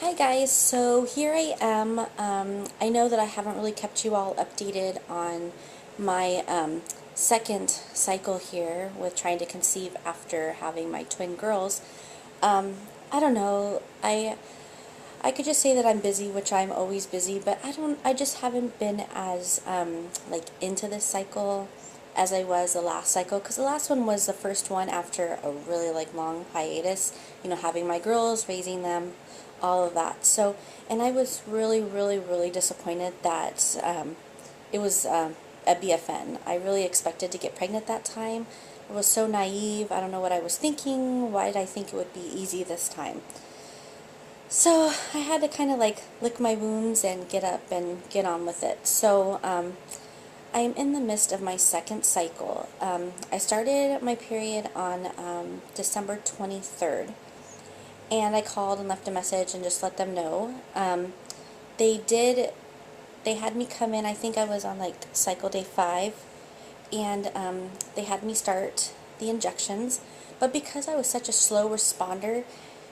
Hi guys, so here I am. I know that I haven't really kept you all updated on my second cycle here with trying to conceive after having my twin girls. I don't know. I could just say that I'm busy, which I'm always busy, but I just haven't been as like into this cycle as I was the last cycle, because the last one was the first one after a really like long hiatus, having my girls, raising them, all of that. So, and I was really, really, really disappointed that it was a BFN. I really expected to get pregnant that time. I was so naive. I don't know what I was thinking. Why did I think it would be easy this time? So I had to kind of like lick my wounds and get up and get on with it. So I'm in the midst of my second cycle. I started my period on December 23rd, and I called and left a message and just let them know. They had me come in, I think I was on like cycle day 5, and they had me start the injections, but because I was such a slow responder,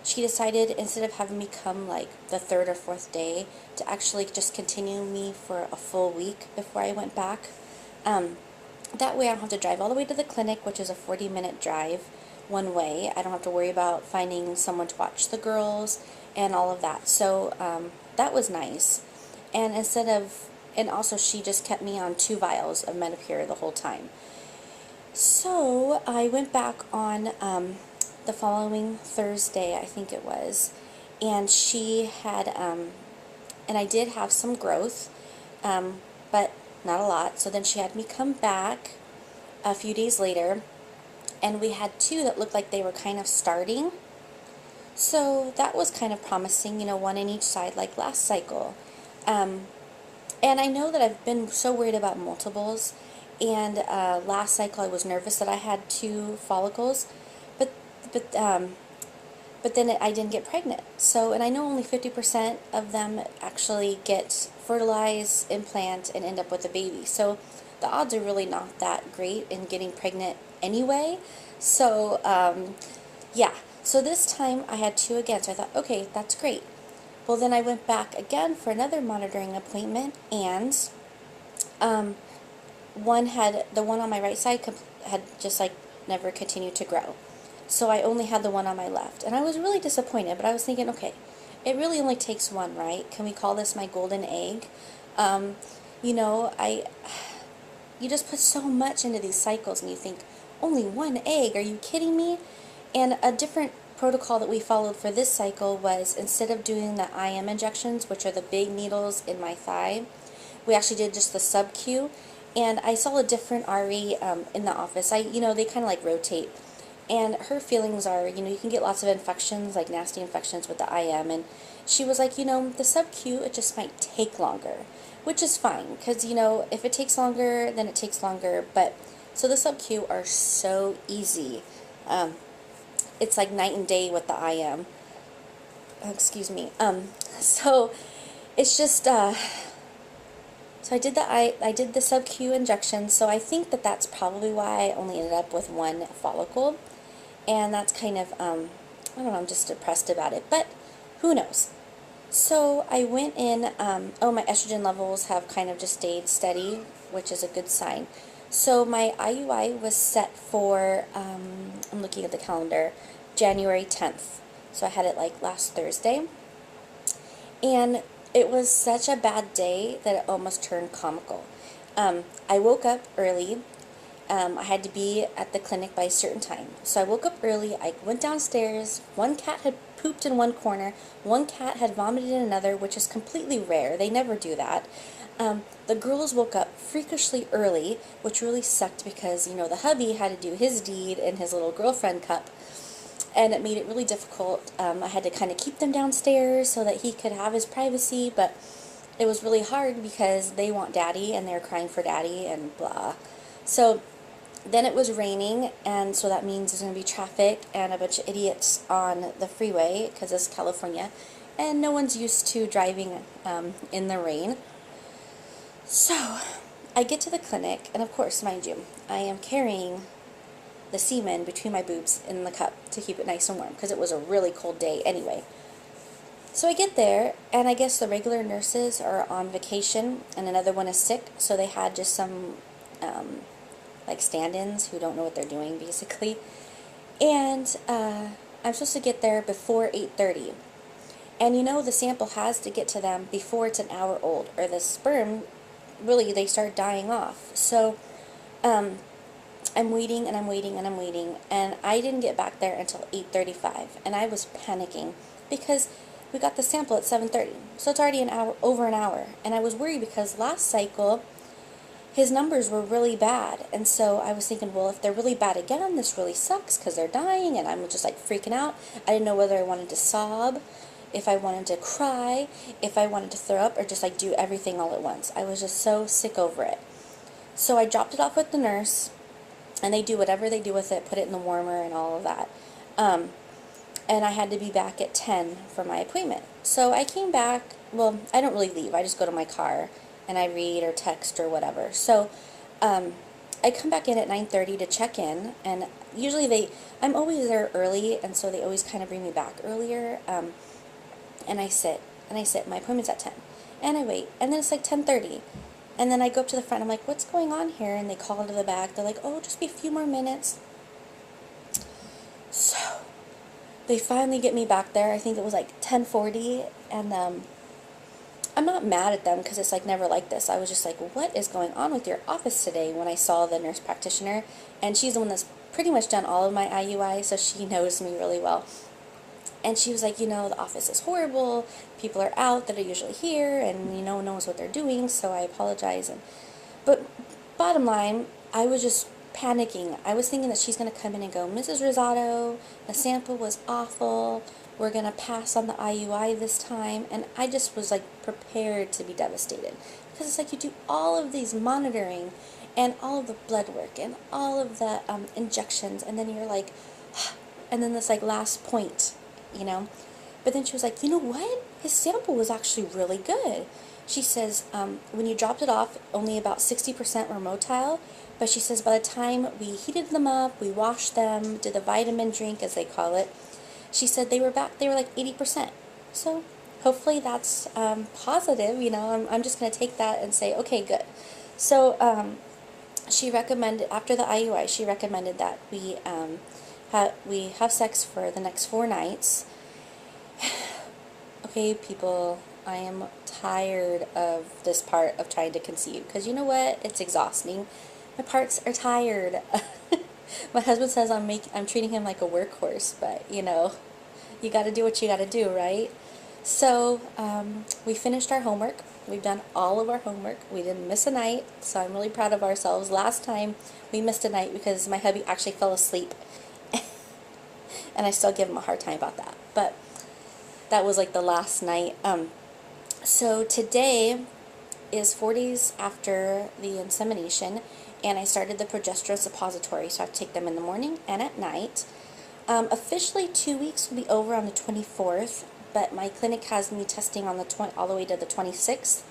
she decided, instead of having me come like the 3rd or 4th day, to actually just continue me for a full week before I went back. That way I don't have to drive all the way to the clinic, which is a 40-minute drive one way. I don't have to worry about finding someone to watch the girls and all of that. So that was nice. And and also she just kept me on 2 vials of Menopur the whole time. So I went back on the following Thursday, I think it was, and she had, and I did have some growth, but not a lot. So then she had me come back a few days later, and we had 2 that looked like they were kind of starting. So that was kind of promising, one in each side like last cycle. And I know that I've been so worried about multiples, and last cycle I was nervous that I had 2 follicles, but but um, but then I didn't get pregnant. So, and I know only 50% of them actually get fertilized, implant, and end up with a baby. So the odds are really not that great in getting pregnant anyway. So yeah, so this time I had 2 again, so I thought, okay, that's great. Well, then I went back again for another monitoring appointment, and the one on my right side had just like never continued to grow. So I only had the one on my left, and I was really disappointed, but I was thinking, okay, it really only takes one, right? Can we call this my golden egg? Um, you know, I, you just put so much into these cycles, and you think, only 1 egg, are you kidding me? And a different protocol that we followed for this cycle was, instead of doing the IM injections, which are the big needles in my thigh, we actually did just the sub-Q. And I saw a different RE in the office. They kind of like rotate. And her feelings are, you can get lots of infections, like nasty infections with the IM. And she was like, the sub-Q, it just might take longer, which is fine. Because, if it takes longer, then it takes longer. But, so the sub-Q are so easy. It's like night and day with the IM. Oh, excuse me. So it's just, so I did the sub-Q injection, so I think that that's probably why I only ended up with 1 follicle, and that's kind of, I don't know, I'm just depressed about it, but who knows. So I went in, my estrogen levels have kind of just stayed steady, which is a good sign. So my IUI was set for, I'm looking at the calendar, January 10th. So I had it like last Thursday. And it was such a bad day that it almost turned comical. I woke up early. I had to be at the clinic by a certain time. So I woke up early, I went downstairs, 1 cat had pooped in 1 corner, 1 cat had vomited in another, which is completely rare. They never do that. The girls woke up freakishly early, which really sucked because, the hubby had to do his deed in his little girlfriend cup, and it made it really difficult. I had to kind of keep them downstairs so that he could have his privacy, but it was really hard because they want daddy and they're crying for daddy and blah. So then it was raining, and so that means there's going to be traffic and a bunch of idiots on the freeway because it's California, and no one's used to driving in the rain. So I get to the clinic, and of course, mind you, I am carrying the semen between my boobs in the cup to keep it nice and warm because it was a really cold day anyway. So I get there, and I guess the regular nurses are on vacation, and another one is sick, so they had just some, like, stand-ins who don't know what they're doing, basically. And I'm supposed to get there before 8:30. And you know the sample has to get to them before it's an hour old, or the sperm, really, they start dying off. So I'm waiting and I'm waiting and I'm waiting, and I didn't get back there until 8:35, and I was panicking because we got the sample at 7:30, so it's already an hour, over an hour, and I was worried because last cycle his numbers were really bad, and so I was thinking, well, if they're really bad again, this really sucks because they're dying, and I'm just like freaking out. I didn't know whether I wanted to sob, if I wanted to cry, if I wanted to throw up, or just like do everything all at once. I was just so sick over it. So I dropped it off with the nurse, and they do whatever they do with it, put it in the warmer and all of that. And I had to be back at 10 for my appointment. So I came back, well, I don't really leave, I just go to my car and I read or text or whatever. So I come back in at 9:30 to check in, and usually I'm always there early, and so they always kind of bring me back earlier, and I sit, my appointment's at 10, and I wait, and then it's like 10:30. And then I go up to the front, I'm like, what's going on here? And they call into the back. They're like, oh, just be a few more minutes. So they finally get me back there. I think it was like 10:40. And I'm not mad at them because it's like never like this. I was just like, what is going on with your office today, when I saw the nurse practitioner. And she's the one that's pretty much done all of my IUI, so she knows me really well. And she was like, you know, the office is horrible. People are out that are usually here, and no one knows what they're doing, so I apologize. But bottom line, I was just panicking. I was thinking that she's going to come in and go, Mrs. Rosado, the sample was awful. We're going to pass on the IUI this time. And I just was like prepared to be devastated. Because it's like you do all of these monitoring and all of the blood work and all of the injections, and then you're like, and then this like last point. But then she was like, you know what? His sample was actually really good. She says, when you dropped it off, only about 60% were motile, but she says by the time we heated them up, we washed them, did the vitamin drink, as they call it, she said they were like 80%. So hopefully that's positive, I'm just going to take that and say, okay, good. So she recommended, after the IUI, she recommended that we have sex for the next 4 nights. Okay, people, I am tired of this part of trying to conceive, because you know what? It's exhausting. My parts are tired. My husband says I'm treating him like a workhorse, but you got to do what you got to do, right? So we finished our homework. We've done all of our homework. We didn't miss a night, so I'm really proud of ourselves. Last time we missed a night because my hubby actually fell asleep. And I still give him a hard time about that. But that was like the last night. So today is 4 days after the insemination, and I started the progesterone suppository, so I have to take them in the morning and at night. Officially 2 weeks will be over on the 24th, but my clinic has me testing on the all the way to the 26th.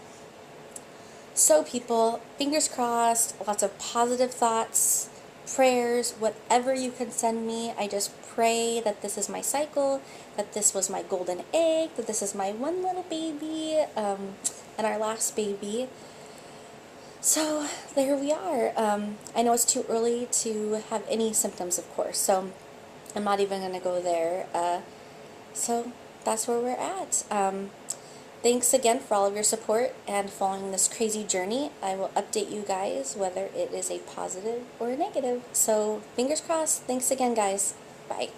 So people, fingers crossed, lots of positive thoughts, prayers, whatever you can send me. I just pray that this is my cycle, that this was my golden egg, that this is my one little baby, and our last baby. So there we are. I know it's too early to have any symptoms, of course, so I'm not even going to go there. So that's where we're at. Thanks again for all of your support and following this crazy journey. I will update you guys whether it is a positive or a negative. So fingers crossed. Thanks again, guys. Bye.